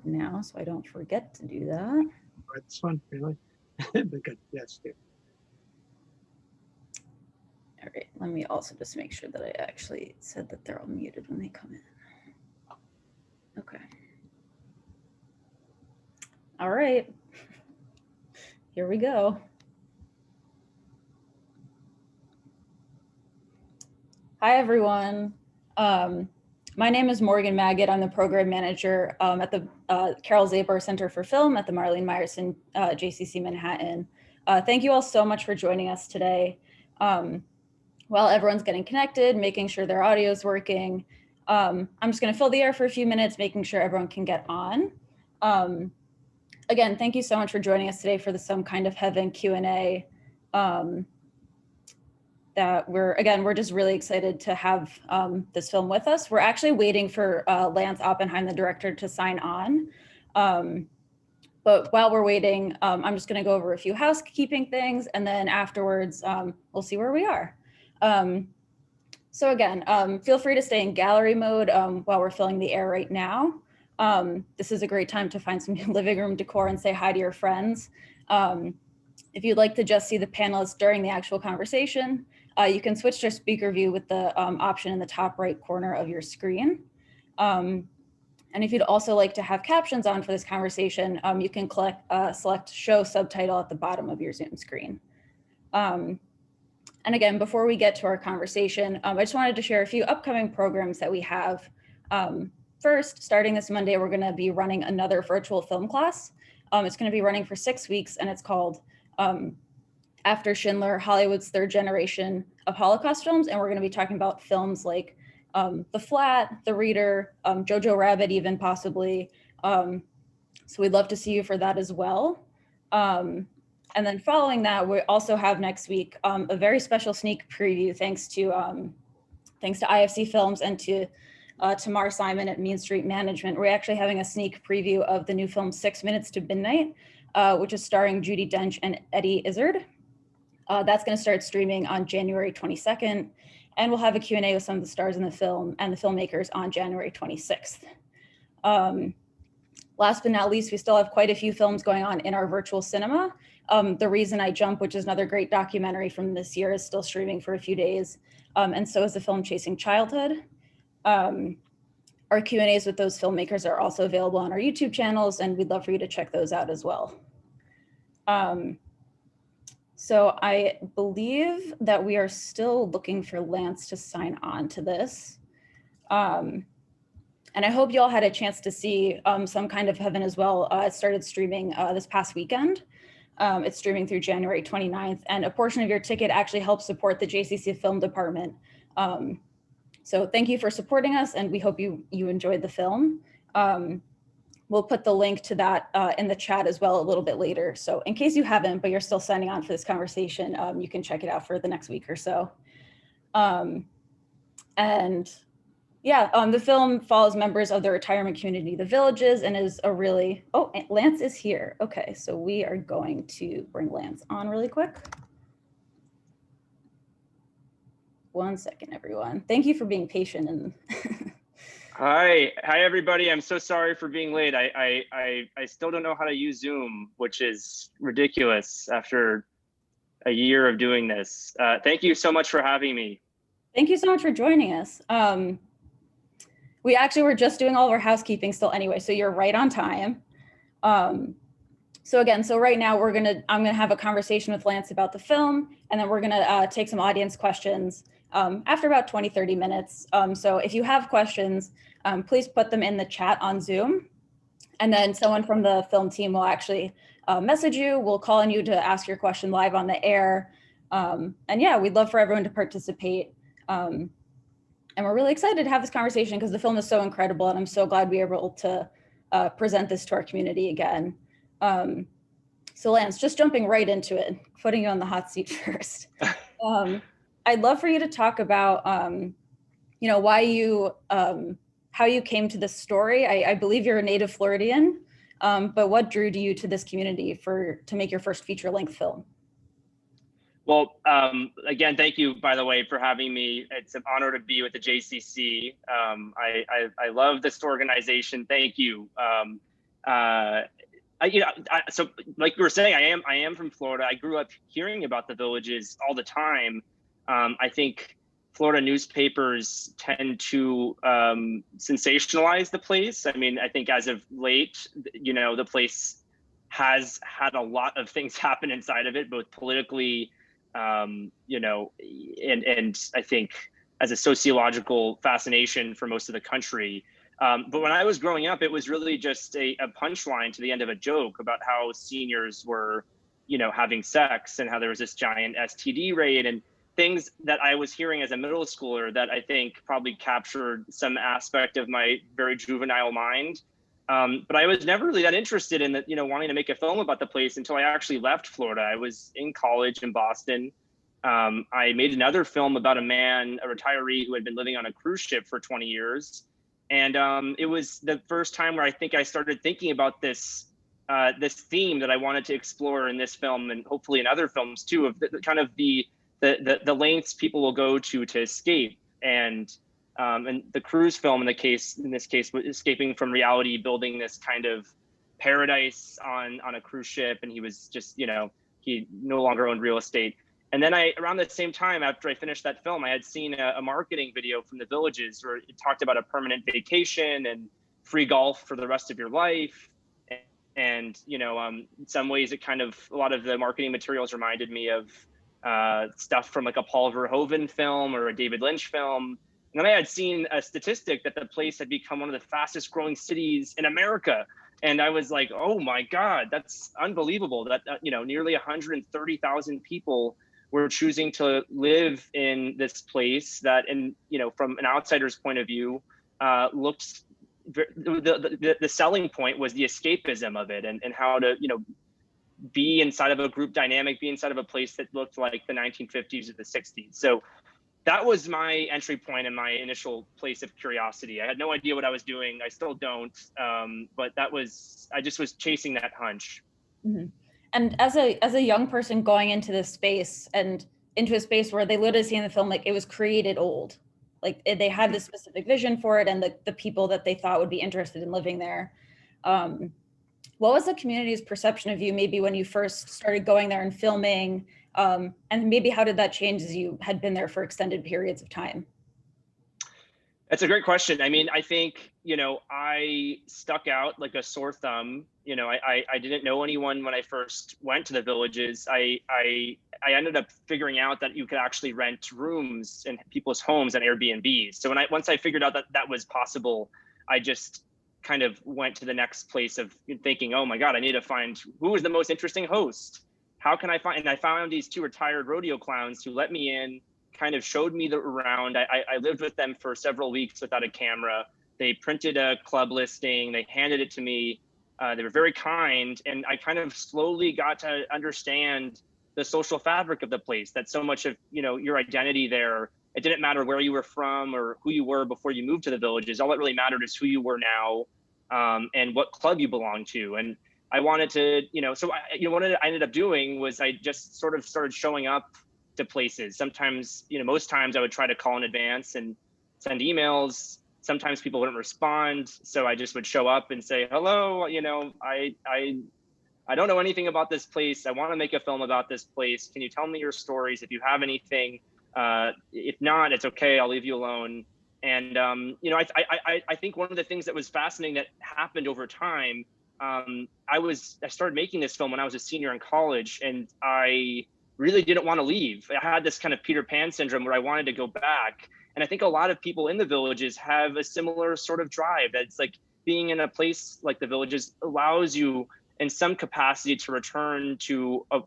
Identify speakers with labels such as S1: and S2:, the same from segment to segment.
S1: for now so I don't forget to do that.
S2: It's fun, really. But good, yes.
S1: All right, let me also just make sure that I actually said that they're all muted when they come in. Okay. All right, here we go. Hi, everyone. My name is Morgan Maggot. I'm the program manager at the Carole Zabar Center for Film at the Marlene Meyerson JCC Manhattan. Thank you all so much for joining us today. While everyone's getting connected, making sure their audio is working, I'm just going to fill the air for a few minutes, making sure everyone can get on. Again, thank you so much for joining us today for the Some Kind of Heaven Q&A. That we're just really excited to have this film with us. We're actually waiting for Lance Oppenheim, the director, to sign on. But while we're waiting, I'm just going to go over a few housekeeping things, and then afterwards, we'll see where we are. So again, feel free to stay in gallery mode while we're filling the air right now. This is a great time to find some living room decor and say hi to your friends. If you'd like to just see the panelists during the actual conversation, you can switch to speaker view with the option in the top right corner of your screen. And if you'd also like to have captions on for this conversation, you can select show subtitle at the bottom of your Zoom screen. And again, before we get to our conversation, I just wanted to share a few upcoming programs that we have. First, starting this Monday, we're gonna be running another virtual film class. It's gonna be running for 6 weeks, and it's called After Schindler, Hollywood's Third Generation of Holocaust Films. And we're gonna be talking about films like The Flat, The Reader, Jojo Rabbit even possibly. So we'd love to see you for that as well. And then following that, we also have next week a very special sneak preview thanks to IFC Films and to Tamar Simon at Mean Street Management. We're actually having a sneak preview of the new film 6 Minutes to Midnight, which is starring Judi Dench and Eddie Izzard. That's going to start streaming on January 22nd, and we'll have a Q&A with some of the stars in the film and the filmmakers on January 26th. Last but not least, we still have quite a few films going on in our virtual cinema. The Reason I Jump, which is another great documentary from this year, is still streaming for a few days, and so is the film Chasing Childhood. Our Q&As with those filmmakers are also available on our YouTube channels, and we'd love for you to check those out as well. So I believe that we are still looking for Lance to sign on to this. And I hope you all had a chance to see Some Kind of Heaven as well. It started streaming this past weekend. It's streaming through January 29th, and a portion of your ticket actually helps support the JCC Film Department. So thank you for supporting us, and we hope you enjoyed the film. We'll put the link to that in the chat as well a little bit later. So in case you haven't, but you're still signing on for this conversation, you can check it out for the next week or so. And yeah, the film follows members of the retirement community, The Villages, and is a really, oh, Lance is here. Okay, so we are going to bring Lance on really quick. 1 second, everyone. Thank you for being patient. And
S3: Hi everybody. I'm so sorry for being late. I still don't know how to use Zoom, which is ridiculous after a year of doing this. Thank you so much for having me.
S1: Thank you so much for joining us. We actually were just doing all of our housekeeping still anyway, so you're right on time. So right now I'm gonna have a conversation with Lance about the film, and then we're gonna take some audience questions after about 20-30 minutes. So if you have questions, please put them in the chat on Zoom, and then someone from the film team will actually message you. We'll call on you to ask your question live on the air. And yeah, we'd love for everyone to participate. And we're really excited to have this conversation because the film is so incredible, and I'm so glad we were able to present this to our community again. So Lance, just jumping right into it, putting you on the hot seat first. I'd love for you to talk about, why you, how you came to this story. I believe you're a native Floridian, but what drew you to this community to make your first feature-length film?
S3: Well, again, thank you, by the way, for having me. It's an honor to be with the JCC. I love this organization. Thank you. So like we were saying, I am from Florida. I grew up hearing about the Villages all the time. I think Florida newspapers tend to sensationalize the place. I mean, I think as of late, the place has had a lot of things happen inside of it, both politically, and I think as a sociological fascination for most of the country. But when I was growing up, it was really just a punchline to the end of a joke about how seniors were, having sex and how there was this giant STD rate and things that I was hearing as a middle schooler that I think probably captured some aspect of my very juvenile mind. But I was never really that interested in wanting to make a film about the place until I actually left Florida. I was in college in Boston. I made another film about a retiree who had been living on a cruise ship for 20 years. And it was the first time where I think I started thinking about this theme that I wanted to explore in this film and hopefully in other films too, of the lengths people will go to escape. And the cruise film in this case was escaping from reality, building this kind of paradise on a cruise ship. And he was just, he no longer owned real estate. And then around the same time, after I finished that film, I had seen a marketing video from the Villages where it talked about a permanent vacation and free golf for the rest of your life. And, in some ways, a lot of the marketing materials reminded me of stuff from like a Paul Verhoeven film or a David Lynch film. And then I had seen a statistic that the place had become one of the fastest growing cities in America. And I was like, oh my God, that's unbelievable that, nearly 130,000 people were choosing to live in this place that, from an outsider's point of view, looked, the selling point was the escapism of it and how to, be inside of a group dynamic, be inside of a place that looked like the 1950s or the 60s. So that was my entry point and my initial place of curiosity. I had no idea what I was doing. I still don't, but I just was chasing that hunch.
S1: Mm-hmm. And as a young person going into this space and into a space where they literally see in the film, like it was created old, like they had this specific vision for it and the people that they thought would be interested in living there. What was the community's perception of you maybe when you first started going there and filming? And maybe how did that change as you had been there for extended periods of time?
S3: That's a great question. I mean, I think, I stuck out like a sore thumb. I didn't know anyone when I first went to the Villages. I ended up figuring out that you could actually rent rooms in people's homes on Airbnb. So once I figured out that that was possible, I just kind of went to the next place of thinking, oh my God, I need to find who is the most interesting host. How can I find? And I found these two retired rodeo clowns who let me in, kind of showed me around. I lived with them for several weeks without a camera. They printed a club listing. They handed it to me. They were very kind. And I kind of slowly got to understand the social fabric of the place, that so much of, your identity there, it didn't matter where you were from or who you were before you moved to the Villages. All that really mattered is who you were now and what club you belonged to. And I wanted to, what I ended up doing was I just sort of started showing up to places. Sometimes, most times I would try to call in advance and send emails. Sometimes people wouldn't respond. So I just would show up and say, hello, I don't know anything about this place. I want to make a film about this place. Can you tell me your stories if you have anything? If not, it's okay. I'll leave you alone. And, I think one of the things that was fascinating that happened over time, I started making this film when I was a senior in college, and I really didn't want to leave. I had this kind of Peter Pan syndrome where I wanted to go back. And I think a lot of people in the Villages have a similar sort of drive. That's like being in a place like the Villages allows you in some capacity to return to a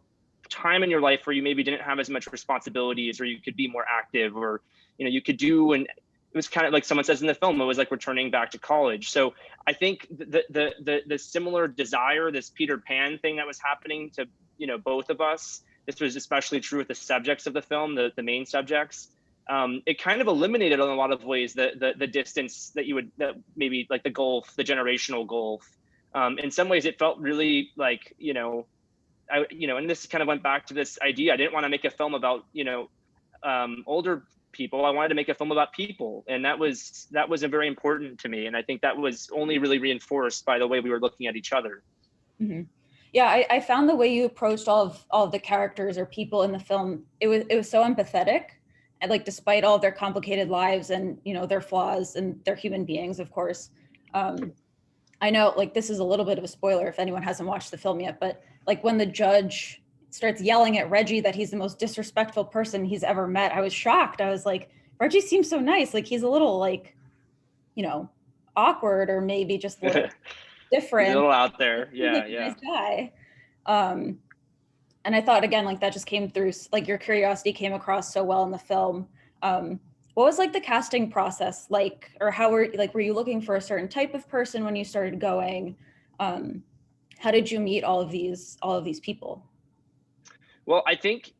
S3: time in your life where you maybe didn't have as much responsibilities, or you could be more active, or, you could do, and it was kind of like someone says in the film, it was like returning back to college. So I think the similar desire, this Peter Pan thing that was happening to, both of us, this was especially true with the subjects of the film, the main subjects. It kind of eliminated in a lot of ways the distance that maybe like the gulf, the generational gulf. In some ways it felt really like, and this kind of went back to this idea. I didn't want to make a film about, older people. I wanted to make a film about people, and that was a very important to me. And I think that was only really reinforced by the way we were looking at each other.
S1: Mm-hmm. Yeah, I found the way you approached all of the characters or people in the film, it was so empathetic, and like despite all of their complicated lives and their flaws, and they're human beings, of course. I know like this is a little bit of a spoiler if anyone hasn't watched the film yet, but like when the judge starts yelling at Reggie that he's the most disrespectful person he's ever met, I was shocked. I was like, Reggie seems so nice. Like he's a little like, awkward or maybe just a little different.
S3: He's a little out there. Yeah,
S1: like
S3: yeah.
S1: Nice guy. And I thought again, like that just came through, like your curiosity came across so well in the film. What was like the casting process like, or how were you looking for a certain type of person when you started going? How did you meet all of these people?
S3: Well, I think,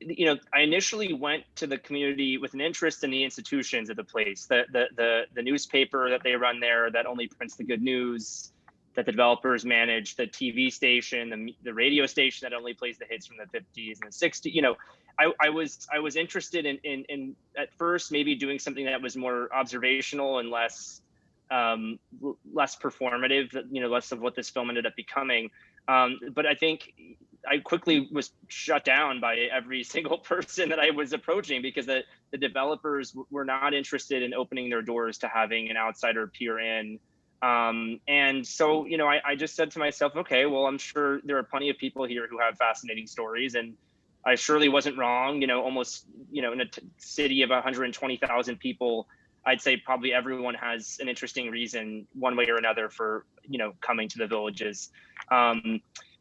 S3: I initially went to the community with an interest in the institutions of the place, the newspaper that they run there that only prints the good news, that the developers manage, the TV station, the radio station that only plays the hits from the 50s and the 60s. I was interested in at first maybe doing something that was more observational and less performative, less of what this film ended up becoming. But I think I quickly was shut down by every single person that I was approaching, because the developers were not interested in opening their doors to having an outsider peer in. And so, I just said to myself, okay, well, I'm sure there are plenty of people here who have fascinating stories, and I surely wasn't wrong. Almost, in a city of 120,000 people, I'd say probably everyone has an interesting reason one way or another for, coming to the villages.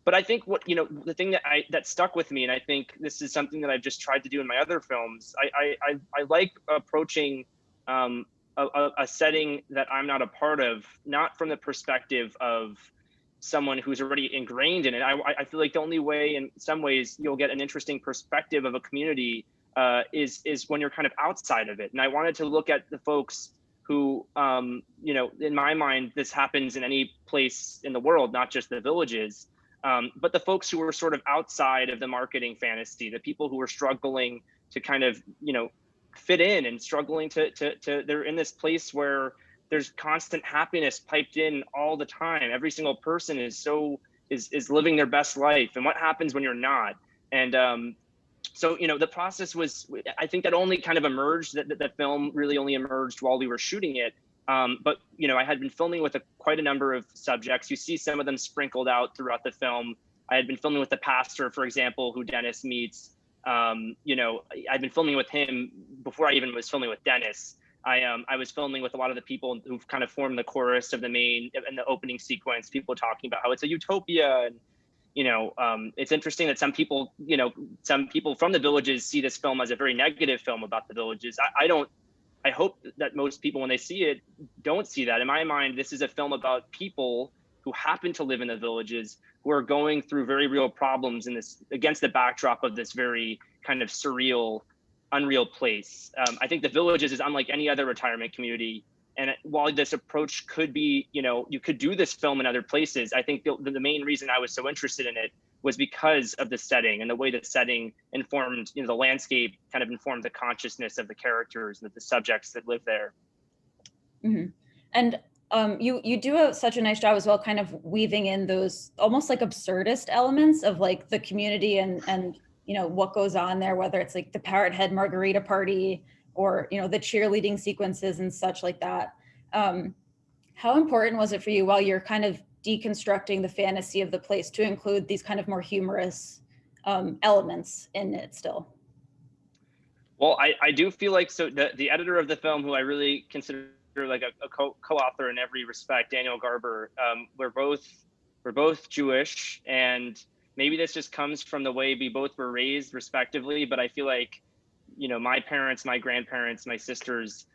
S3: But I think the thing that stuck with me, and I think this is something that I've just tried to do in my other films, I like approaching a setting that I'm not a part of, not from the perspective of someone who's already ingrained in it. I feel like the only way, in some ways, you'll get an interesting perspective of a community is when you're kind of outside of it. And I wanted to look at the folks who, in my mind, this happens in any place in the world, not just the villages, but the folks who were sort of outside of the marketing fantasy, the people who were struggling to kind of, fit in and struggling to they're in this place where there's constant happiness piped in all the time. Every single person is living their best life. And what happens when you're not? And so, the process was, I think that only kind of emerged, that film really only emerged while we were shooting it. But, I had been filming with quite a number of subjects. You see some of them sprinkled out throughout the film. I had been filming with the pastor, for example, who Dennis meets. I'd been filming with him before I even was filming with Dennis. I was filming with a lot of the people who've kind of formed the chorus of the main and the opening sequence, people talking about how it's a utopia. And, it's interesting that some people from the villages see this film as a very negative film about the villages. I hope that most people, when they see it, don't see that. In my mind, this is a film about people who happen to live in the villages, who are going through very real problems in this, against the backdrop of this very kind of surreal, unreal place. I think the villages is unlike any other retirement community. And while this approach could be, you could do this film in other places, I think the main reason I was so interested in it was because of the setting and the way the setting informed, the landscape kind of informed the consciousness of the characters and the subjects that live there. Mm-hmm.
S1: And you do such a nice job as well, kind of weaving in those almost like absurdist elements of like the community and what goes on there, whether it's like the Parrot Head margarita party or the cheerleading sequences and such like that. How important was it for you while you're kind of deconstructing the fantasy of the place to include these kind of more humorous elements in it still?
S3: Well, I do feel like, so the editor of the film, who I really consider like a co-author in every respect, Daniel Garber, we're both Jewish, and maybe this just comes from the way we both were raised respectively, but I feel like, my parents, my grandparents, my sisters,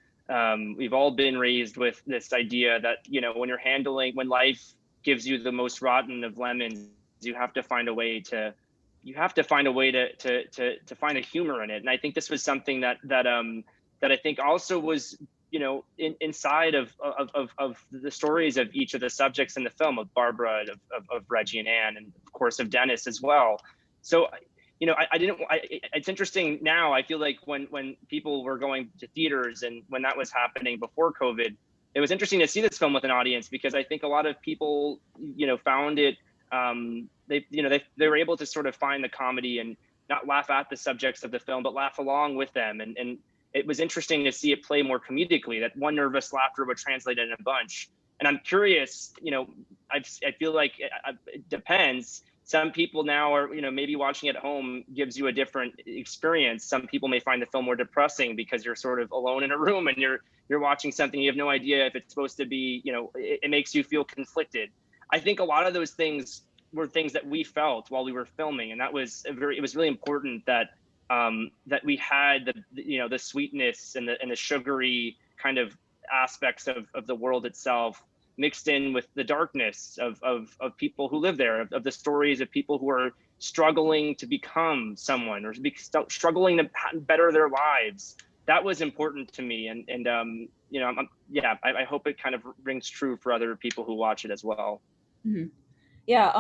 S3: we've all been raised with this idea that, when life gives you the most rotten of lemons, you have to find a way to find a humor in it. And I think this was something that I think also was, inside of the stories of each of the subjects in the film, of Barbara, of Reggie and Anne, and of course of Dennis as well. So it's interesting now. I feel like when people were going to theaters and when that was happening before COVID, it was interesting to see this film with an audience, because I think a lot of people, found it, they were able to sort of find the comedy and not laugh at the subjects of the film, but laugh along with them. And it was interesting to see it play more comedically, that one nervous laughter would translate in a bunch. And I'm curious, I feel like it depends. Some people now are, maybe watching at home gives you a different experience. Some people may find the film more depressing because you're sort of alone in a room and you're watching something, you have no idea if it's supposed to be, it makes you feel conflicted. I think a lot of those things were things that we felt while we were filming, and it was really important that that we had the sweetness and the sugary kind of aspects of the world itself mixed in with the darkness of people who live there, of the stories of people who are struggling to become someone or struggling to better their lives. That was important to me, and I hope it kind of rings true for other people who watch it as well.
S1: Mm-hmm. Yeah,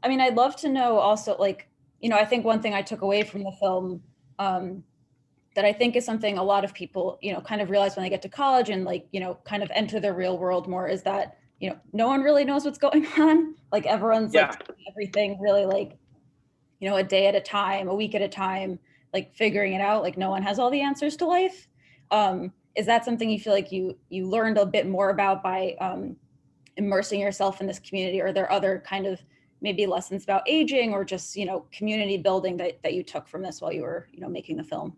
S1: I mean, I'd love to know also, like, I think one thing I took away from the film that I think is something a lot of people, kind of realize when they get to college and kind of enter the real world more, is that, no one really knows what's going on. Like everyone's like everything really like, a day at a time, a week at a time, like figuring it out. Like no one has all the answers to life. Is that something you feel like you learned a bit more about by immersing yourself in this community? Or are there other kind of maybe lessons about aging or just, community building that you took from this while you were, making the film?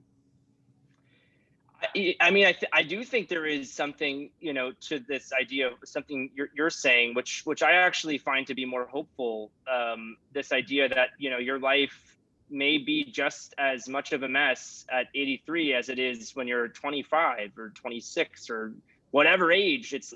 S3: I mean, I do think there is something, to this idea of something you're saying, which I actually find to be more hopeful. This idea that, your life may be just as much of a mess at 83 as it is when you're 25 or 26 or whatever age. It's,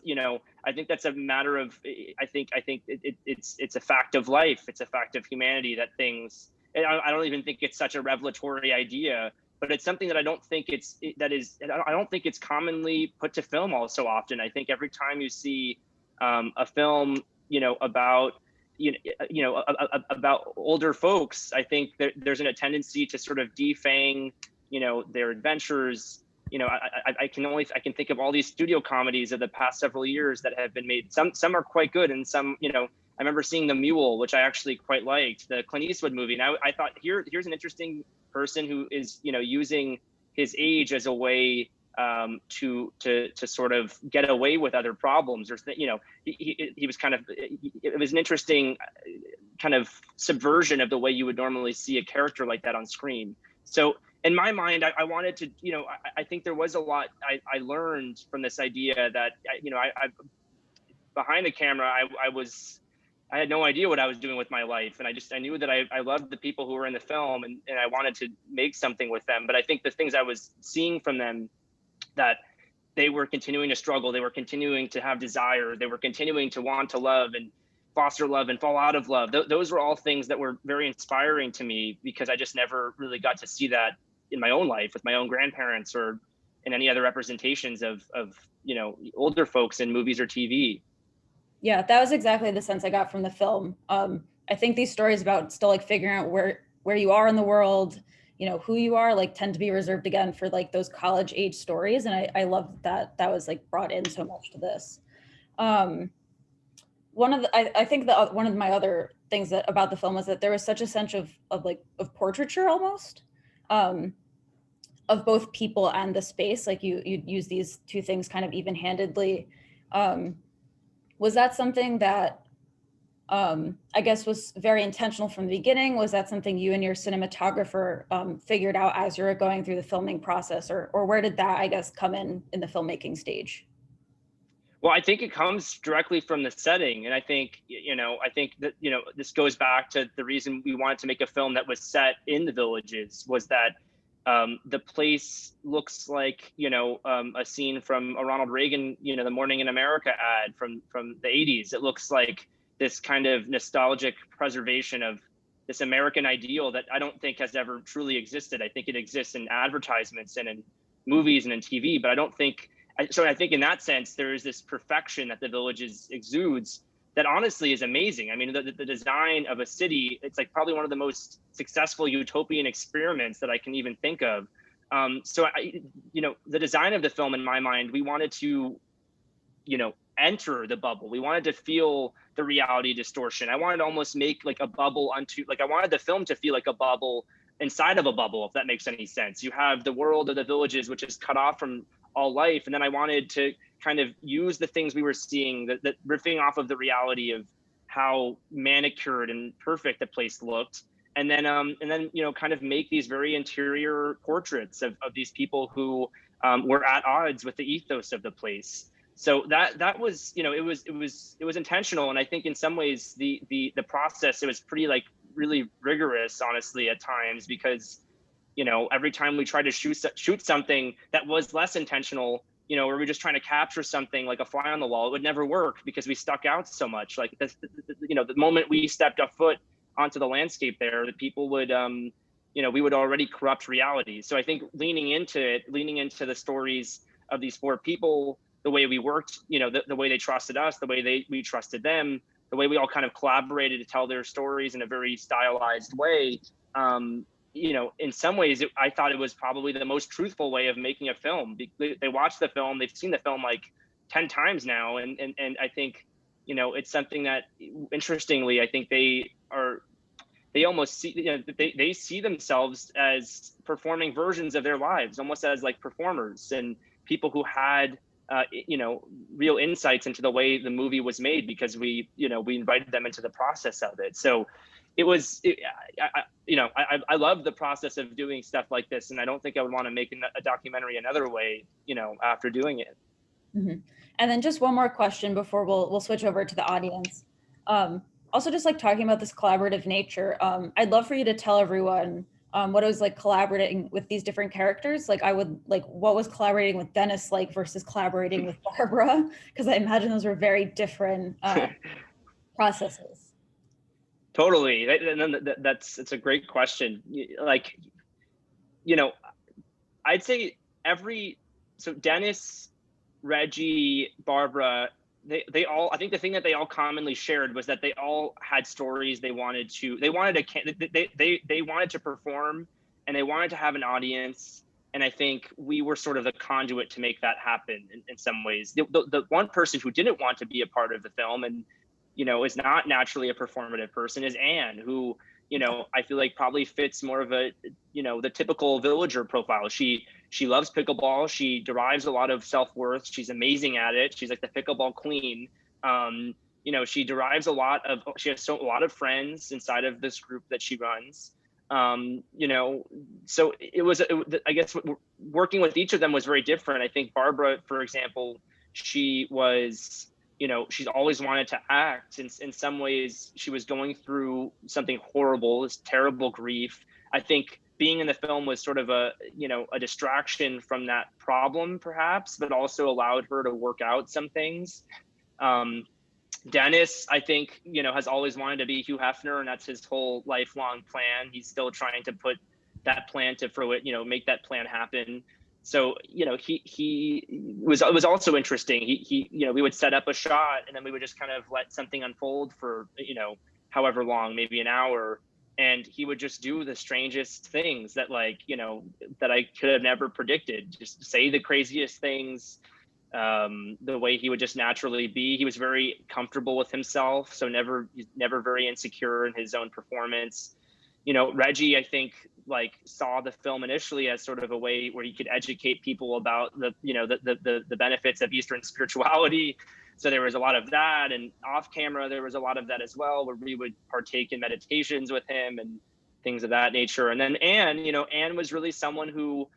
S3: I think that's a matter of, I think it's a fact of life. It's a fact of humanity that things, I don't even think it's such a revelatory idea, but it's something that I don't think I don't think it's commonly put to film all so often. I think every time you see a film, about about older folks, I think that there's a tendency to sort of defang, their adventures. I can think of all these studio comedies of the past several years that have been made. Some are quite good, and some, I remember seeing The Mule, which I actually quite liked, the Clint Eastwood movie. And I thought, here's an interesting person who is, using his age as a way to sort of get away with other problems, or he was kind of, it was an interesting kind of subversion of the way you would normally see a character like that on screen. So in my mind, I wanted to, I think there was a lot I learned from this idea that, I behind the camera, I had no idea what I was doing with my life. And I knew that I loved the people who were in the film, and I wanted to make something with them. But I think the things I was seeing from them, that they were continuing to struggle, they were continuing to have desire, they were continuing to want to love and foster love and fall out of love. Those were all things that were very inspiring to me, because I just never really got to see that in my own life with my own grandparents or in any other representations of older folks in movies or TV.
S1: Yeah, that was exactly the sense I got from the film. I think these stories about still like figuring out where you are in the world, who you are, like tend to be reserved again for like those college age stories. And I love that was like brought in so much to this. I think one of my other things about the film was that there was such a sense of portraiture almost, of both people and the space. Like you use these two things kind of even-handedly. Was that something that I guess was very intentional from the beginning? Was that something you and your cinematographer figured out as you were going through the filming process, or where did that, I guess, come in the filmmaking stage?
S3: Well, I think it comes directly from the setting. And I think, that, this goes back to the reason we wanted to make a film that was set in the Villages, was that the place looks like, a scene from a Ronald Reagan, The Morning in America ad from the 80s. It looks like this kind of nostalgic preservation of this American ideal that I don't think has ever truly existed. I think it exists in advertisements and in movies and in TV, but I don't think, so I think in that sense, there is this perfection that the Villages exudes. that honestly is amazing. I mean, the design of a city, it's like probably one of the most successful utopian experiments that I can even think of. So the design of the film, in my mind, we wanted to, enter the bubble. We wanted to feel the reality distortion. I wanted to almost make like a bubble I wanted the film to feel like a bubble inside of a bubble, if that makes any sense. You have the world of the villages, which is cut off from all life. And then I wanted to kind of use the things we were seeing, that riffing off of the reality of how manicured and perfect the place looked. And then kind of make these very interior portraits of these people who were at odds with the ethos of the place. So that was, it was intentional. And I think in some ways the process, it was pretty like really rigorous, honestly, at times, because, every time we tried to shoot something that was less intentional, or we're just trying to capture something like a fly on the wall, it would never work because we stuck out so much. Like the moment we stepped a foot onto the landscape there, the people would, we would already corrupt reality. So I think leaning into the stories of these four people, the way we worked, the way they trusted us, the way we trusted them, the way we all kind of collaborated to tell their stories in a very stylized way. In some ways, I thought it was probably the most truthful way of making a film. They watched the film, they've seen the film like 10 times now. And I think, it's something that, interestingly, I think they almost see, they see themselves as performing versions of their lives, almost as like performers and people who had, real insights into the way the movie was made, because we invited them into the process of it. So it was, I love the process of doing stuff like this. And I don't think I would want to make a documentary another way, after doing it.
S1: Mm-hmm. And then just one more question before we'll switch over to the audience. Also, just like talking about this collaborative nature, I'd love for you to tell everyone what it was like collaborating with these different characters. Like what was collaborating with Dennis like versus collaborating with Barbara? Because I imagine those were very different processes.
S3: Totally. It's a great question. Like, I'd say so Dennis, Reggie, Barbara, they all, I think the thing that they all commonly shared was that they all had stories they wanted to perform, and they wanted to have an audience. And I think we were sort of the conduit to make that happen in some ways. The one person who didn't want to be a part of the film and, is not naturally a performative person is Anne, who, I feel like probably fits more of a, the typical villager profile. She loves pickleball. She derives a lot of self-worth. She's amazing at it. She's like the pickleball queen. She derives she has a lot of friends inside of this group that she runs. So I guess working with each of them was very different. I think Barbara, for example, she was, she's always wanted to act. In some ways, she was going through something horrible, this terrible grief. I think being in the film was sort of a distraction from that problem, perhaps, but also allowed her to work out some things. Dennis, I think, has always wanted to be Hugh Hefner, and that's his whole lifelong plan. He's still trying to put that plan to fruition, make that plan happen. So, he was also interesting. We would set up a shot and then we would just kind of let something unfold for, however long, maybe an hour. And he would just do the strangest things that that I could have never predicted, just say the craziest things, the way he would just naturally be. He was very comfortable with himself. So never very insecure in his own performance. Reggie, I think, saw the film initially as sort of a way where he could educate people about the benefits of Eastern spirituality. So there was a lot of that, and off camera, there was a lot of that as well, where we would partake in meditations with him and things of that nature. And then Anne was really someone who,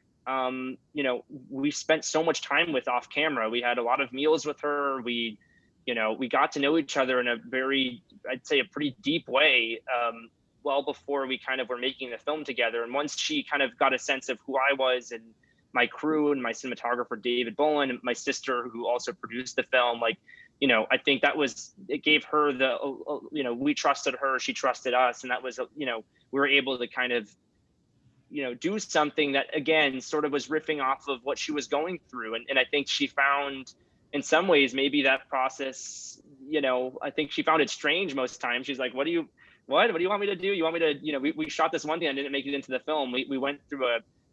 S3: we spent so much time with off camera. We had a lot of meals with her. We got to know each other in a very, I'd say, a pretty deep way, well before we kind of were making the film together. And once she kind of got a sense of who I was and my crew and my cinematographer, David Bolin, and my sister, who also produced the film, I think it gave her we trusted her, she trusted us. And that was, we were able to kind of, do something that, again, sort of was riffing off of what she was going through. And I think she found, in some ways, maybe that process, I think she found it strange most times. She's like, what do you want me to do? You want me to, we shot this one thing that didn't make it into the film. We went through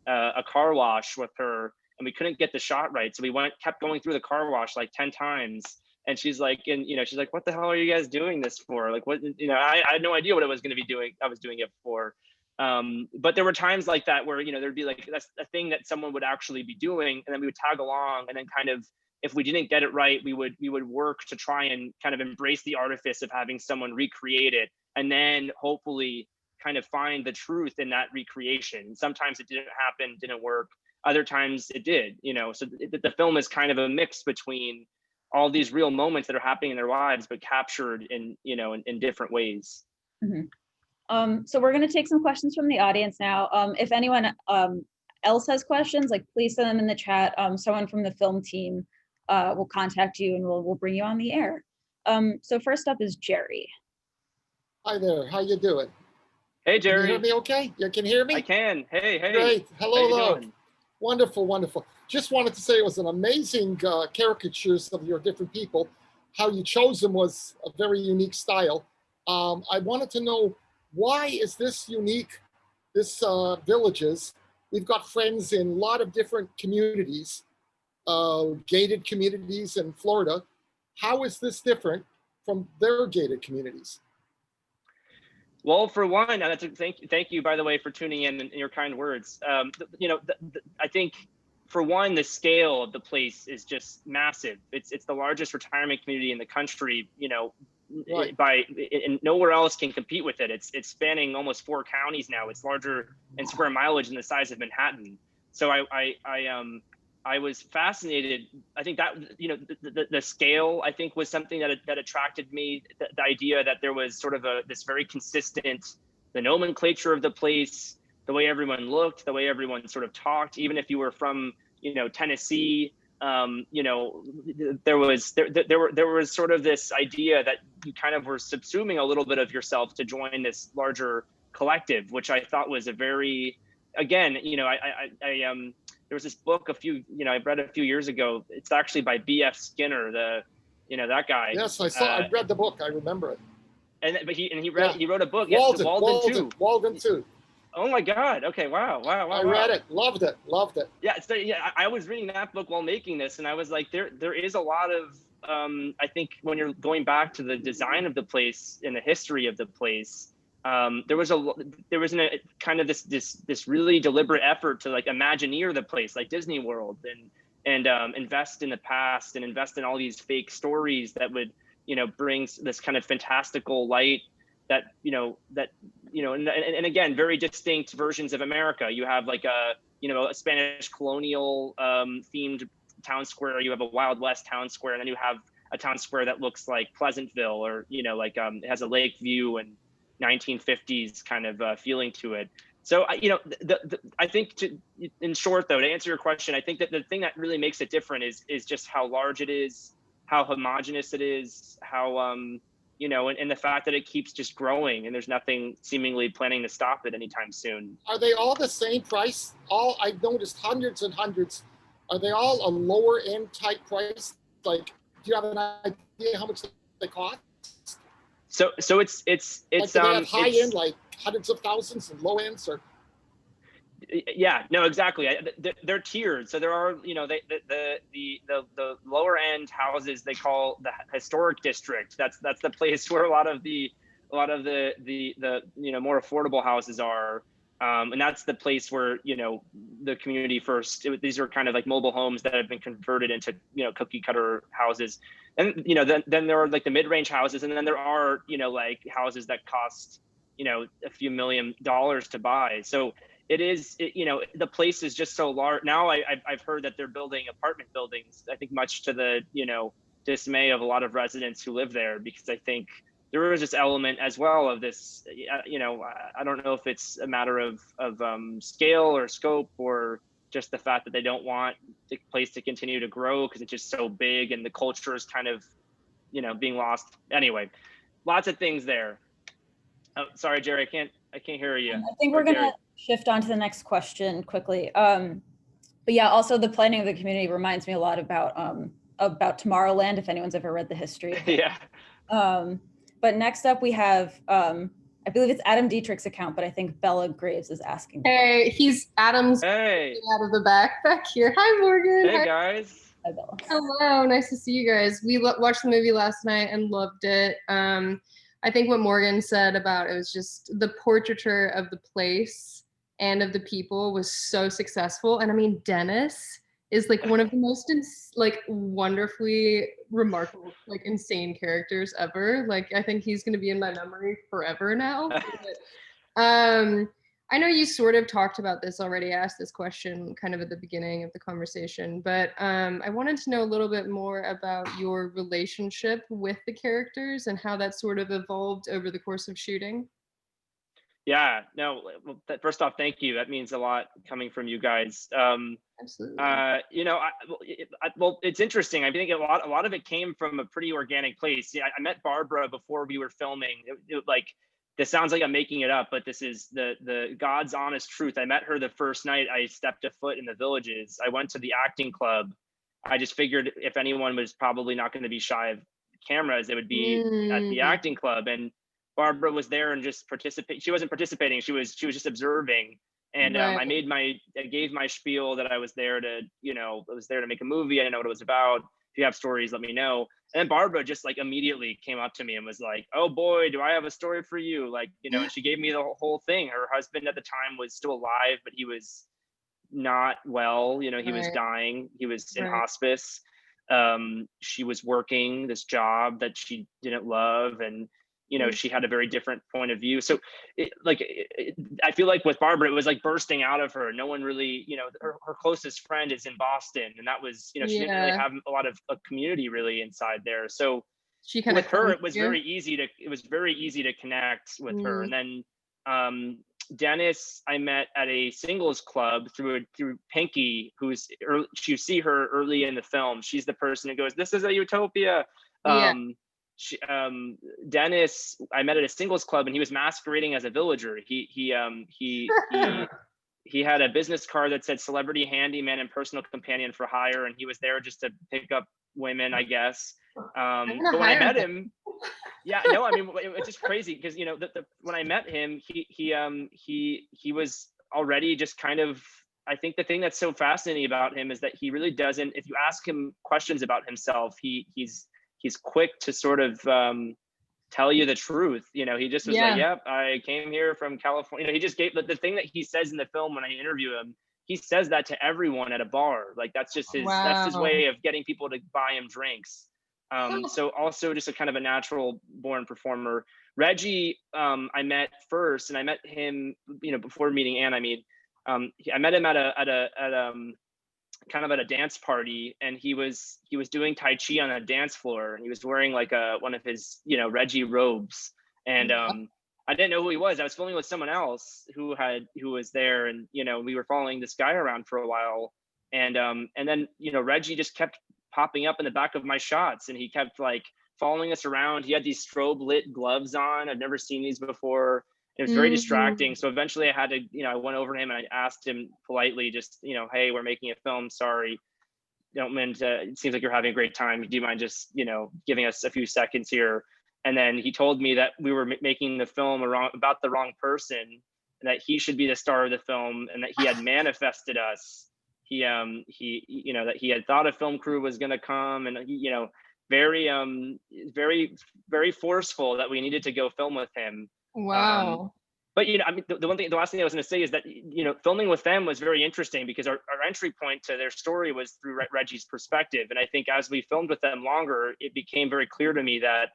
S3: a car wash with her and we couldn't get the shot right. So we kept going through the car wash like 10 times. And she's like, she's like, what the hell are you guys doing this for? Like, what, I had no idea what I was going to be doing. I was doing it for. But there were times like that where, there'd be like, that's a thing that someone would actually be doing. And then we would tag along, and then kind of, if we didn't get it right, we would work to try and kind of embrace the artifice of having someone recreate it, and then hopefully kind of find the truth in that recreation. Sometimes it didn't happen, didn't work. Other times it did, so the film is kind of a mix between all these real moments that are happening in their lives, but captured in, in different ways.
S1: Mm-hmm. So we're going to take some questions from the audience now. If anyone else has questions, like please send them in the chat. Someone from the film team will contact you and we'll bring you on the air. So first up is Jerry.
S4: Hi there, how you doing?
S3: Hey, Jerry.
S4: Can you hear me okay? You can hear me?
S3: I can. Hey.
S4: Great, hello.
S3: Doing?
S4: Wonderful. Just wanted to say it was an amazing caricatures of your different people. How you chose them was a very unique style. I wanted to know, why is this unique, this villages? We've got friends in a lot of different communities, gated communities in Florida. How is this different from their gated communities?
S3: Well, for one, thank you, by the way, for tuning in and your kind words. I think, for one, the scale of the place is just massive. It's the largest retirement community in the country.
S4: Right.
S3: And nowhere else can compete with it. It's spanning almost 4 counties now. It's larger in square mileage than the size of Manhattan. So I was fascinated. I think that, the scale, I think, was something that attracted me. The idea that there was sort of this very consistent, the nomenclature of the place, the way everyone looked, the way everyone sort of talked, even if you were from, Tennessee, there was sort of this idea that you kind of were subsuming a little bit of yourself to join this larger collective, which I thought was a very, again, there was this book I read a few years ago. It's actually by B.F. Skinner, that guy.
S4: Yes, I saw. I read the book. I remember it.
S3: He wrote a book.
S4: Walden too.
S3: Oh my God. Okay. Wow.
S4: I read it. Loved it.
S3: Yeah. So I was reading that book while making this, and I was like, there is a lot of I think when you're going back to the design of the place and the history of the place. There was a kind of this really deliberate effort to like Imagineer the place, like Disney World, and invest in the past and invest in all these fake stories that would bring this kind of fantastical light that and again, very distinct versions of America. You have like a Spanish colonial themed town square. You have a Wild West town square, and then you have a town square that looks like Pleasantville, or it has a lake view and 1950s kind of feeling to it. So I think, in short though, to answer your question, I think that the thing that really makes it different is just how large it is, how homogenous it is, how and the fact that it keeps just growing, and there's nothing seemingly planning to stop it anytime soon.
S4: Are they all the same price? I've noticed hundreds and hundreds. Are they all a lower end type price? Like, do you have an idea how much they cost?
S3: So it's
S4: like, do they have high end, like hundreds of thousands, and low ends, or?
S3: Yeah, no, exactly. They're tiered. So there are, the lower end houses they call the historic district. That's the place where a lot of the more affordable houses are. And that's the place where, the community first, these are kind of like mobile homes that have been converted into, cookie cutter houses. And, then there are like the mid-range houses, and then there are, like houses that cost, a few $1 million to buy. So it is, the place is just so large. Now I've heard that they're building apartment buildings, I think much to the, dismay of a lot of residents who live there, because I think there is this element as well of this, I don't know if it's a matter of scale or scope, or just the fact that they don't want the place to continue to grow because it's just so big and the culture is kind of, being lost. Anyway, lots of things there. Oh, sorry, Jerry, I can't hear you.
S1: I think we're gonna shift on to the next question quickly. But yeah, also the planning of the community reminds me a lot about Tomorrowland, if anyone's ever read the history.
S3: Yeah.
S1: But next up we have, I believe it's Adam Dietrich's account, but I think Bella Graves is asking.
S5: Hey, he's Adam's
S3: Hey,
S5: out of the back here. Hi, Morgan.
S3: hey
S5: Hi.
S3: guys.
S1: Hi, Bella.
S5: Hello, nice to see you guys. We watched the movie last night and loved it. I think what Morgan said about it was just the portraiture of the place and of the people was so successful. And I mean, Dennis is like one of the most like wonderfully remarkable, like insane characters ever. Like I think he's gonna be in my memory forever now. I know you sort of talked about this already, asked this question kind of at the beginning of the conversation, but I wanted to know a little bit more about your relationship with the characters and how that sort of evolved over the course of shooting.
S3: Yeah, no, well, first off, thank you. That means a lot coming from you guys.
S5: Absolutely.
S3: You know, well, it's interesting. I think a lot of it came from a pretty organic place. Yeah, I met Barbara before we were filming. Like, this sounds like I'm making it up, but this is the God's honest truth. I met her the first night I stepped a foot in the Villages. I went to the acting club. I just figured if anyone was probably not going to be shy of cameras, it would be at the acting club. And Barbara was there and just participate. She wasn't participating. She was just observing. And
S5: Right.
S3: I gave my spiel that I was there to, I was there to make a movie. I didn't know what it was about. If you have stories, let me know. And then Barbara just like immediately came up to me and was like, "Oh boy, do I have a story for you?" Like, and she gave me the whole thing. Her husband at the time was still alive, but he was not well. He was
S5: Right.
S3: dying. He was in
S5: Right.
S3: hospice. She was working this job that she didn't love, and she had a very different point of view. So I feel like with Barbara, it was like bursting out of her. No one really, her closest friend is in Boston, and that was, she didn't really have a lot of a community really inside there. So
S5: She kind
S3: with
S5: of
S3: her, it was very easy to connect with her. And then Dennis, I met at a singles club through Pinky, you see her early in the film. She's the person who goes, "This is a utopia." Dennis, I met at a singles club, and he was masquerading as a villager. He had a business card that said "Celebrity Handyman and Personal Companion for Hire," and he was there just to pick up women, I guess. But when I met him, yeah, no, I mean, it's just crazy because when I met him, he was already just kind of. I think the thing that's so fascinating about him is that he really doesn't. If you ask him questions about himself, he's quick to sort of tell you the truth. He just was like, "Yep, I came here from California." He just gave the thing that he says in the film when I interview him. He says that to everyone at a bar. Like that's just that's his way of getting people to buy him drinks. So also just a kind of a natural born performer. Reggie, I met first, and I met him, before meeting Anne. I mean, I met him at a kind of at a dance party, and he was doing Tai Chi on a dance floor, and he was wearing like one of his Reggie robes, and I didn't know who he was. I was filming with someone else who was there, and we were following this guy around for a while, and then Reggie just kept popping up in the back of my shots, and he kept like following us around. He had these strobe lit gloves on. I've never seen these before. It was very distracting. So eventually I had to, I went over to him and I asked him politely, just, "Hey, we're making a film. Sorry. Don't mind. It seems like you're having a great time. Do you mind just, giving us a few seconds here?" And then he told me that we were making the film about the wrong person, and that he should be the star of the film, and that he had manifested us. He that he had thought a film crew was going to come, and, very, very forceful that we needed to go film with him.
S5: Wow.
S3: But I mean, the last thing I was going to say is that filming with them was very interesting because our entry point to their story was through Reggie's perspective, and I think as we filmed with them longer, it became very clear to me that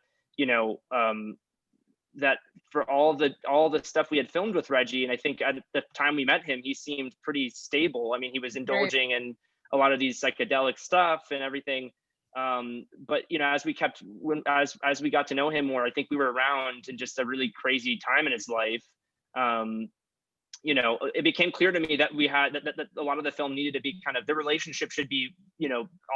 S3: that for all the stuff we had filmed with Reggie, and I think at the time we met him, he seemed pretty stable. I mean, he was indulging in a lot of these psychedelic stuff and everything. But as we as we got to know him more, I think we were around in just a really crazy time in his life. It became clear to me that we had that a lot of the film needed to be kind of, the relationship should be,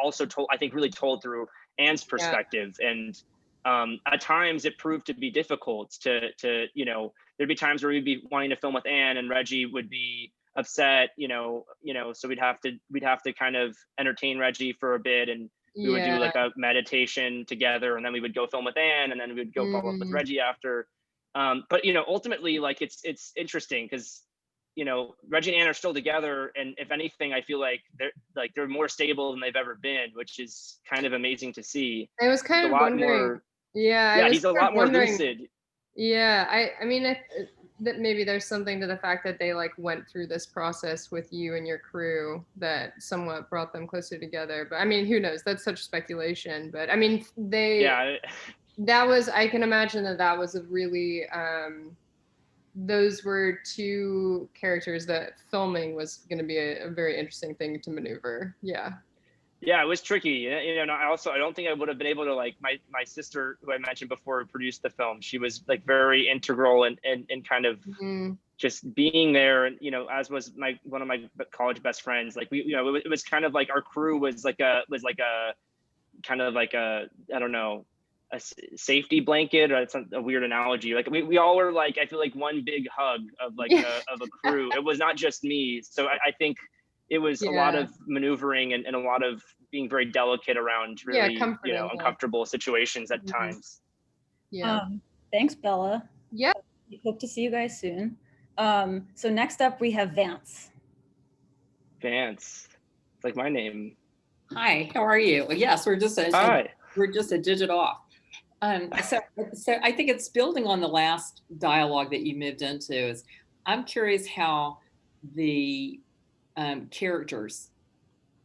S3: also told, I think, really told through Anne's perspective. And at times it proved to be difficult to there'd be times where we'd be wanting to film with Anne and Reggie would be upset, so we'd have to kind of entertain Reggie for a bit, and we would do
S5: Yeah.
S3: like a meditation together, and then we would go film with Anne, and then we would go follow up with Reggie after. But ultimately, like it's interesting because Reggie and Anne are still together, and if anything, I feel like they're more stable than they've ever been, which is kind of amazing to see.
S5: I was kind of wondering.
S3: Yeah, he's a lot more lucid.
S5: Yeah, I mean, that maybe there's something to the fact that they like went through this process with you and your crew that somewhat brought them closer together. But I mean, who knows? That's such speculation. But I mean, I can imagine that was a really, those were two characters that filming was going to be a very interesting thing to maneuver. Yeah.
S3: Yeah, it was tricky. And I don't think I would have been able to, like, my sister, who I mentioned before, produced the film. She was like very integral and kind of just being there. And, as was one of my college best friends. Like it was kind of like our crew was like a kind of like a safety blanket, or it's a weird analogy. Like we all were like, I feel like one big hug of like of a crew. It was not just me. So I think it was a lot of maneuvering and a lot of being very delicate around really, uncomfortable situations at times.
S5: Yeah.
S1: Thanks, Bella.
S5: Yeah.
S1: Hope to see you guys soon. So next up we have Vance.
S3: Vance. It's like my name.
S6: Hi, how are you? Well, yes, we're just a digit off. So I think it's building on the last dialogue that you moved into. I'm curious how the characters,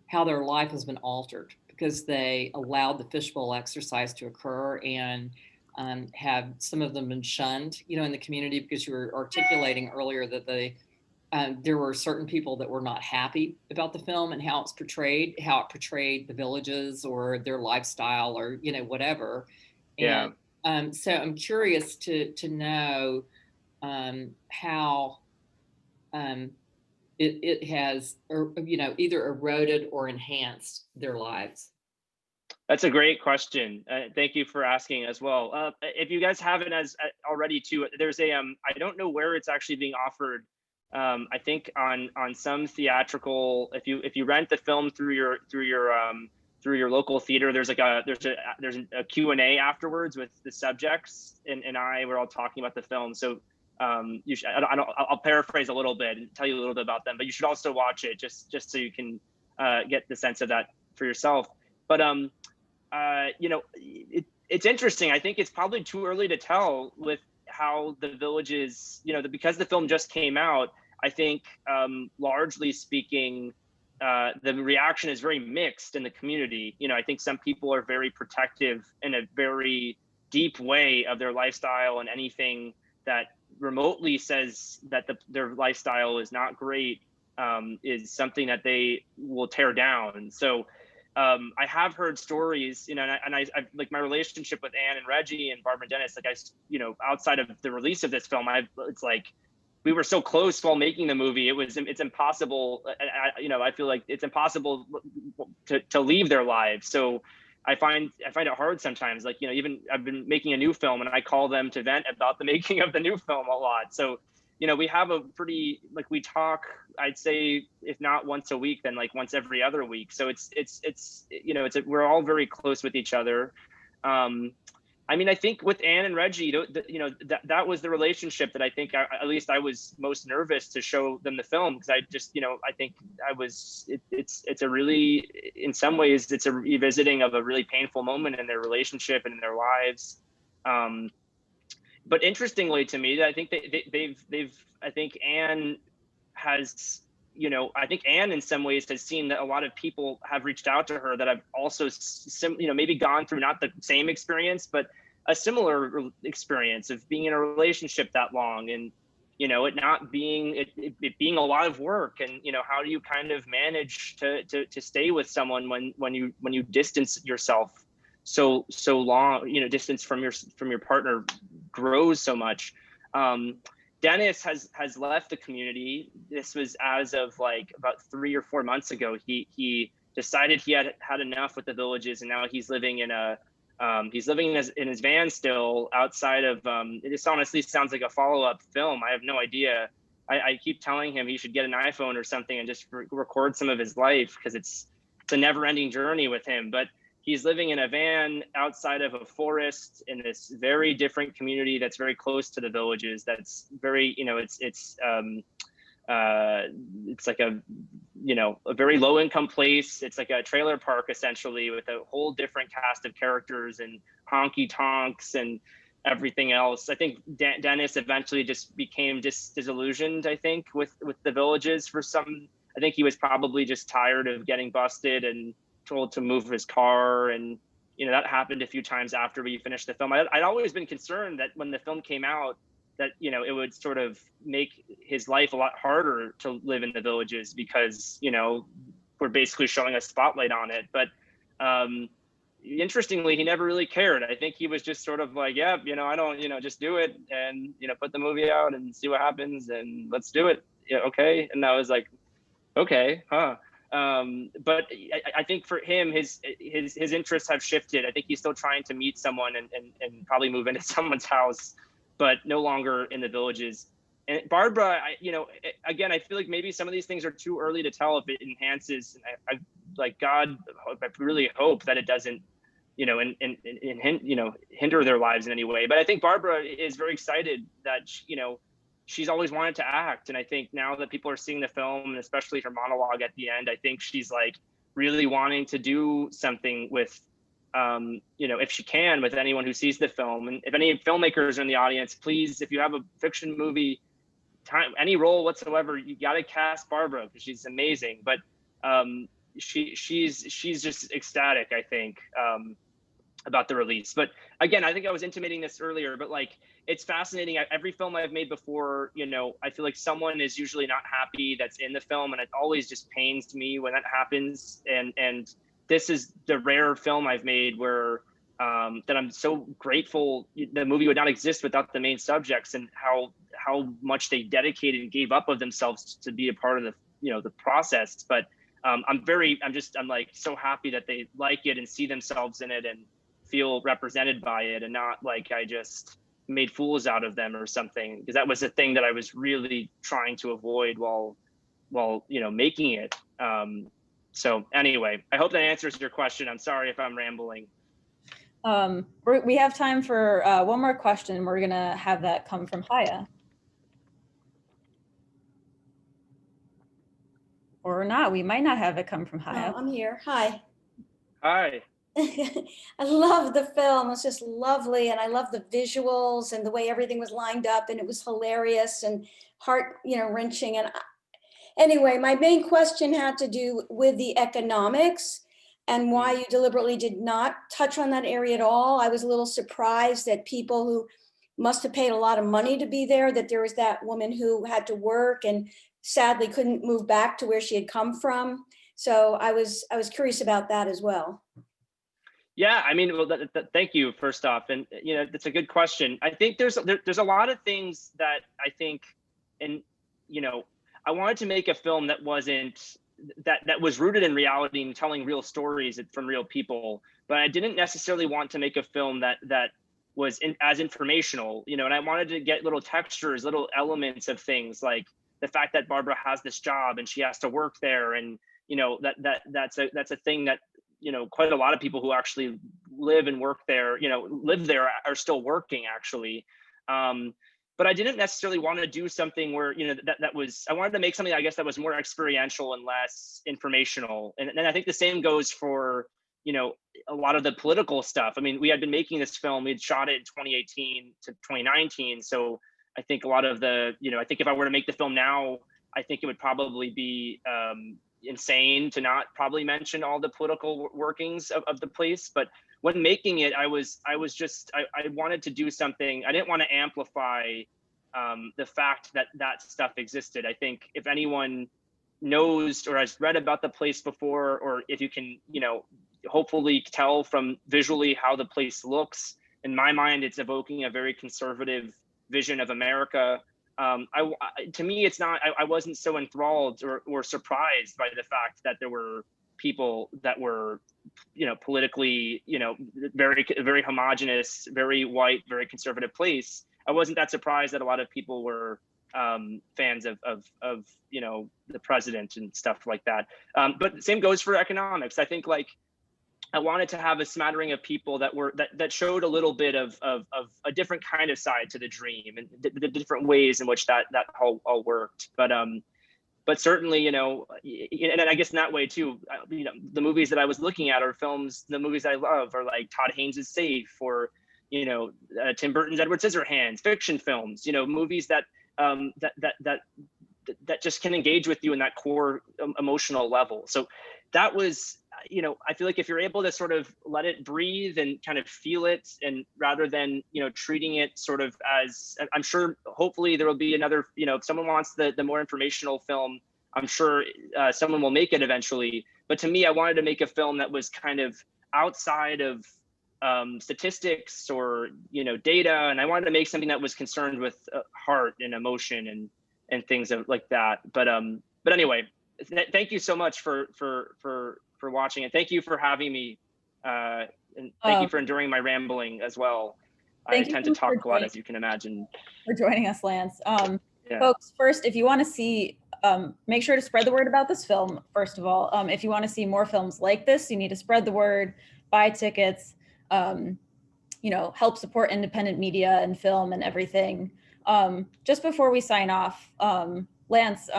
S6: how their life has been altered because they allowed the fishbowl exercise to occur, and have some of them been shunned, in the community, because you were articulating earlier that there were certain people that were not happy about the film and how it portrayed the villages or their lifestyle or whatever.
S3: Yeah.
S6: And so I'm curious to know how it has, either eroded or enhanced their lives.
S3: That's a great question. Thank you for asking as well. If you guys haven't already too, there's I don't know where it's actually being offered. I think on some theatrical, if you rent the film through your local theater, there's a Q&A afterwards with the subjects, and we're all talking about the film. So I'll paraphrase a little bit and tell you a little bit about them, but you should also watch it just so you can get the sense of that for yourself. But it's interesting. I think it's probably too early to tell with how the villages, because the film just came out. I think largely speaking, the reaction is very mixed in the community. I think some people are very protective in a very deep way of their lifestyle, and anything that remotely says that their lifestyle is not great is something that they will tear down. So I have heard stories, and I like my relationship with Anne and Reggie and Barbara and Dennis, like outside of the release of this film, it's like we were so close while making the movie. It's impossible. I feel like it's impossible to leave their lives. So I find it hard sometimes. Like, even I've been making a new film, and I call them to vent about the making of the new film a lot. So, we have a pretty, like, we talk, I'd say, if not once a week, then like once every other week. So we're all very close with each other. I think with Anne and Reggie, that was the relationship that I think at least I was most nervous to show them the film, because I just, I think it's a really, in some ways, it's a revisiting of a really painful moment in their relationship and in their lives. But interestingly to me, I think I think Anne has, I think Anne in some ways has seen that a lot of people have reached out to her that have also, maybe gone through not the same experience, but a similar experience of being in a relationship that long, and, it not being, it being a lot of work. And, how do you kind of manage to stay with someone when you distance yourself so long, distance from your partner grows so much. Dennis has left the community. This was as of like about 3 or 4 months ago. He decided he had enough with the villages, and now he's living in his van still outside of. This honestly sounds like a follow-up film. I have no idea. I keep telling him he should get an iPhone or something and just record some of his life, because it's a never-ending journey with him. But he's living in a van outside of a forest in this very different community that's very close to the villages. That's very, it's like a very low income place. It's like a trailer park essentially, with a whole different cast of characters and honky tonks and everything else. I think Dennis eventually just became disillusioned, I think, with the villages for some. I think he was probably just tired of getting busted and told to move his car, and that happened a few times after we finished the film. I'd always been concerned that when the film came out, that it would sort of make his life a lot harder to live in the villages, because we're basically showing a spotlight on it. But interestingly, he never really cared. I think he was just sort of like, yeah, I don't, just do it, and put the movie out and see what happens, and let's do it. Yeah, okay. And I was like, okay, huh. But I think for him, his interests have shifted. I think he's still trying to meet someone and probably move into someone's house, but no longer in the villages. And Barbara, again, I feel like maybe some of these things are too early to tell if it enhances. And I really hope that it doesn't, hinder their lives in any way. But I think Barbara is very excited that, she's always wanted to act. And I think now that people are seeing the film, and especially her monologue at the end, I think she's like really wanting to do something with, if she can, with anyone who sees the film. And if any filmmakers are in the audience, please, if you have a fiction movie, any role whatsoever, you got to cast Barbara, because she's amazing. But she's just ecstatic, I think, about the release. But again, I think I was intimating this earlier, but like, it's fascinating. Every film I've made before, I feel like someone is usually not happy that's in the film, and it always just pains me when that happens. And this is the rare film I've made where that I'm so grateful. The movie would not exist without the main subjects, and how much they dedicated and gave up of themselves to be a part of the process. But I'm like so happy that they like it and see themselves in it and feel represented by it, and not like I just made fools out of them or something, because that was a thing that I was really trying to avoid while making it. So anyway, I hope that answers your question. I'm sorry if I'm rambling.
S1: We have time for one more question. We're gonna have that come from Haya. Or not, we might not have it come from Haya.
S7: Oh, I'm here. Hi.
S3: Hi.
S7: I love the film. It's just lovely. And I love the visuals and the way everything was lined up, and it was hilarious and heart, wrenching. And anyway, my main question had to do with the economics and why you deliberately did not touch on that area at all. I was a little surprised that people who must have paid a lot of money to be there, that there was that woman who had to work and sadly couldn't move back to where she had come from. So I was curious about that as well.
S3: Yeah, I mean, well, thank you first off, and that's a good question. I think there's a lot of things that I think, and I wanted to make a film that wasn't that was rooted in reality and telling real stories from real people, but I didn't necessarily want to make a film that was as informational, and I wanted to get little textures, little elements of things, like the fact that Barbara has this job and she has to work there, and that's a thing that quite a lot of people who actually live and work there, live there, are still working actually. But I didn't necessarily want to do something where, I wanted to make something, I guess, that was more experiential and less informational. And I think the same goes for, a lot of the political stuff. I mean, we had been making this film, we had shot it in 2018 to 2019. So I think a lot of the, I think if I were to make the film now, I think it would probably be insane to not probably mention all the political workings of the place. But when making it, I wanted to do something. I didn't want to amplify the fact that stuff existed. I think if anyone knows or has read about the place before, or if you can, hopefully tell from visually how the place looks, in my mind, it's evoking a very conservative vision of America. To me, it's not, I wasn't so enthralled or surprised by the fact that there were people that were, politically, very, very homogenous, very white, very conservative place. I wasn't that surprised that a lot of people were fans of the president and stuff like that. But the same goes for economics. I think, like, I wanted to have a smattering of people that showed a little bit of a different kind of side to the dream, and the different ways in which that all worked. But certainly, you know, and I guess in that way too, you know, the movies that I was looking at are films, the movies I love are like Todd Haynes' Safe, or, you know, Tim Burton's Edward Scissorhands, fiction films, you know, movies that just can engage with you in that core emotional level. So that was, you know, I feel like if you're able to sort of let it breathe and kind of feel it, and rather than, you know, treating it sort of as, I'm sure, hopefully there will be another, you know, if someone wants the more informational film, I'm sure someone will make it eventually. But to me, I wanted to make a film that was kind of outside of statistics or, you know, data. And I wanted to make something that was concerned with heart and emotion and things like that. But anyway, thank you so much for watching, and thank you for having me, and thank you for enduring my rambling as well. I tend to talk a lot, as you can imagine.
S1: For joining us, Lance.
S3: Yeah.
S1: Folks, first, if you want to see, make sure to spread the word about this film, first of all. If you want to see more films like this, you need to spread the word, buy tickets, you know, help support independent media and film and everything. Just before we sign off, Lance,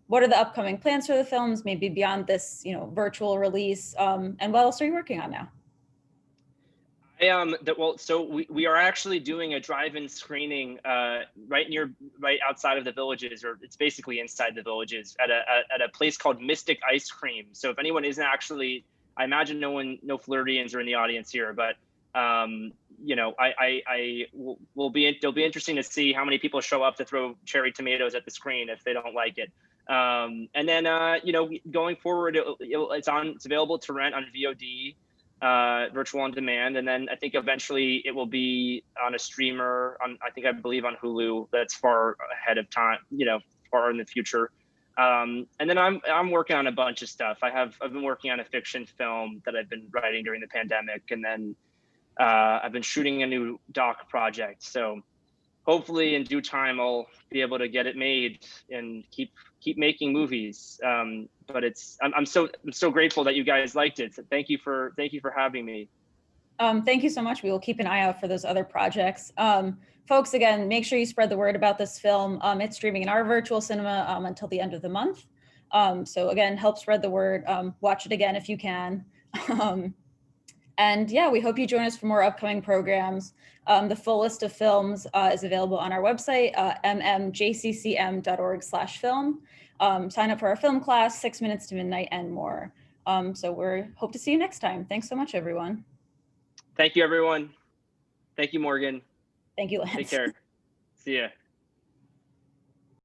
S1: what are the upcoming plans for the films, maybe beyond this, you know, virtual release, and what else are you working on now?
S3: Well, so we are actually doing a drive-in screening right outside of the Villages, or it's basically inside the Villages, at a place called Mystic Ice Cream. So if anyone isn't actually, I imagine no Floridians are in the audience here, but you know, it'll be interesting to see how many people show up to throw cherry tomatoes at the screen if they don't like it. And then you know, going forward, it's available to rent on VOD, virtual on demand, and then I think eventually it will be on a streamer on, I believe on Hulu. That's far ahead of time, you know, far in the future. And then I'm working on a bunch of stuff. I've been working on a fiction film that I've been writing during the pandemic, and then I've been shooting a new doc project. So hopefully in due time I'll be able to get it made and keep making movies. But I'm so grateful that you guys liked it. So thank you for having me.
S1: Thank you so much. We will keep an eye out for those other projects. Folks, again, make sure you spread the word about this film. It's streaming in our virtual cinema until the end of the month. So again, help spread the word. Watch it again if you can. And yeah, we hope you join us for more upcoming programs. The full list of films is available on our website, mmjccm.org/film. Sign up for our film class, 6 Minutes to Midnight, and more. So we hope to see you next time. Thanks so much, everyone.
S3: Thank you, everyone. Thank you, Morgan.
S1: Thank you, Lance.
S3: Take care. See ya.